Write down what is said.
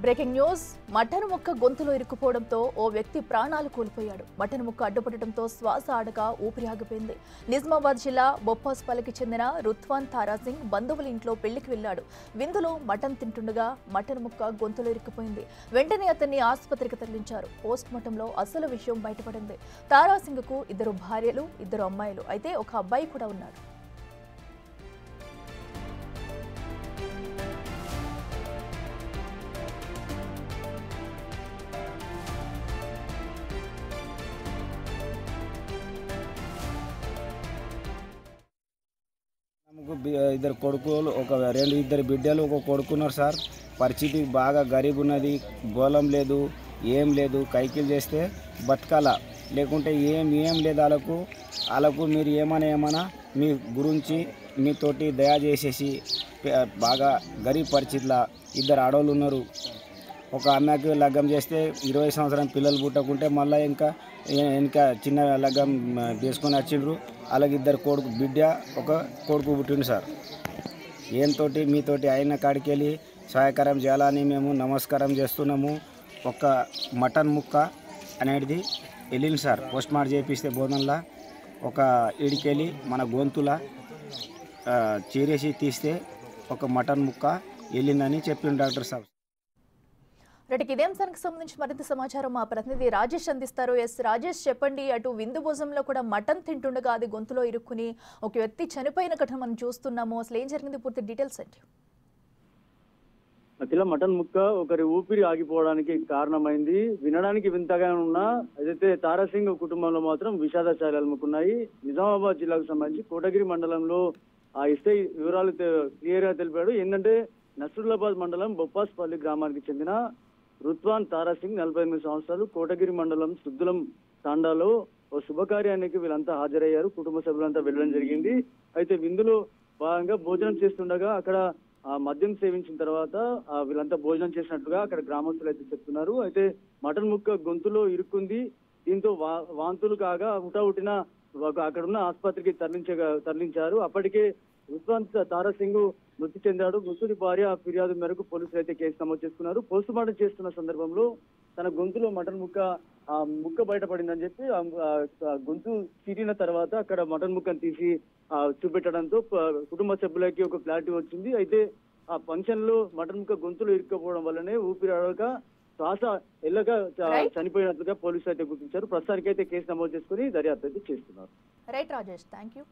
Breaking news mutton ముక్క గొంతులో ఇరుక్కుపోవడంతో ఓ వ్యక్తి ప్రాణాలు కోల్పోయాడు. మటన్ ముక్క అడ్డుపడటంతో శ్వాస ఆడక ఊపిరి ఆగిపోయింది. నిజామాబాద్ జిల్లా బొప్పాస్పల్లికి చెందిన రుత్వాన్ తారాసింగ్ బంధువుల ఇంట్లో పెళ్లికి వెళ్లాడు. విందులో మటన్ తింటుండగా మటన్ ముక్క గొంతులో ఇరుక్కుపోయింది. వెంటనే అతన్ని ఆసుపత్రికి తరలించారు. పోస్ట్ మార్టంలో అసలు విషయం బయటపడింది. తారాసింగ్ కు 2 భార్యలు 2 అమ్మాయిలు, అయితే ఒక అబ్బాయి కూడా ఉన్నాడు. ఇద్దరు కొడుకులు ఇద్దరు బిడ్డలు ఒక కొడుకున్నారు సార్. పరిస్థితి బాగా గరీబ్ ఉన్నది, బోలం లేదు, ఏం లేదు. కైకిలు చేస్తే బతకాల, లేకుంటే ఏం లేదు. వాళ్ళకు మీరు ఏమైనా మీ గురించి మీతోటి దయా చేసేసి బాగా గరీబ్ పరిస్థితిలో 2 ఆడవాళ్ళు ఉన్నారు. ఒక అమ్మాయికి లగ్గం చేస్తే 20 సంవత్సరం పిల్లలు పుట్టకుంటే మళ్ళీ ఇంకా చిన్న లగ్గం వేసుకొని వచ్చిండ్రు. అలాగే 2 బిడ్డ ఒక కొడుకు పుట్టిండు సార్. ఏంతోటి మీతోటి అయిన కాడికి వెళ్ళి సహాయకరం చేయాలని మేము నమస్కారం చేస్తున్నాము. ఒక మటన్ ముక్క అనేది వెళ్ళింది సార్. పోస్ట్ మార్టం చేపిస్తే బోధనలా ఒక ఇడికెళ్ళి మన గొంతుల చీరేసి తీస్తే ఒక మటన్ ముక్క వెళ్ళిందని చెప్పిండు డాక్టర్ సాబ్. రైట్, ఇదే అంశానికి సంబంధించి మరింత సమాచారం మా ప్రతినిధి రాజేష్ అందిస్తారు. రాజేష్, చెప్పండి. అటు విందు భోజనంలో కూడా మటన్ తింటుండగా అది గొంతులో ఇరుక్కుని ఒక వ్యక్తి చనిపోయిన ఘటన మనం చూస్తున్నాము. అసలు ఏం జరిగింది, పూర్తి డీటెయిల్స్ ఏంటి? అఖిల, మటన్ ముక్క ఒకరి ఊపిరి ఆగిపోవడానికి కారణమైంది. వినడానికి వింతగా ఉన్నా ఏదైతే తారాసింగ్ కుటుంబంలో మాత్రం విషాదాచారాలు అలుముకున్నాయి. నిజామాబాద్ జిల్లాకు సంబంధించి కోటగిరి మండలంలో ఆ ఎస్ఐ వివరాలు క్లియర్ గా తెలిపాడు. ఏంటంటే నసరుల్లాబాద్ మండలం బొప్పాస్పల్లి గ్రామానికి చెందిన రుత్వాన్ తారాసింగ్ 48 సంవత్సరాలు కోటగిరి మండలం సుద్దులం తాండాలో ఓ శుభకార్యానికి వీళ్ళంతా హాజరయ్యారు. కుటుంబ సభ్యులంతా వెళ్ళడం జరిగింది. అయితే విందులో భాగంగా భోజనం చేస్తుండగా అక్కడ మద్యం సేవించిన తర్వాత వీళ్ళంతా భోజనం చేసినట్టుగా అక్కడ గ్రామస్తులు అయితే చెప్తున్నారు. అయితే మటన్ ముక్క గొంతులో ఇరుక్కుంది. దీంతో వాంతులు కాగా హుటాహుటిన అక్కడున్న ఆసుపత్రికి తరలించారు. అప్పటికే రుత్వాన్ తారాసింగ్ మృతి చెందాడు. మృతుడి భార్య ఫిర్యాదు మేరకు పోలీసులు అయితే కేసు నమోదు చేసుకున్నారు. పోస్ట్ మార్టం చేస్తున్న సందర్భంలో తన గొంతులో మటన్ ముక్క బయటపడిందని చెప్పి గొంతు చీరిన తర్వాత అక్కడ మటన్ ముక్కను తీసి చూపెట్టడంతో కుటుంబ సభ్యులకి ఒక క్లారిటీ వచ్చింది. అయితే ఆ ఫంక్షన్ లో మటన్ ముక్క గొంతులో ఇరుక్కపోవడం వల్లనే ఊపిరి ఆడక శ్వాస ఎల్లగా చనిపోయినట్లుగా పోలీసులు అయితే గుర్తించారు. ప్రస్తుతానికి అయితే కేసు నమోదు చేసుకుని దర్యాప్తు అయితే చేస్తున్నారు. Right Rajesh, thank you.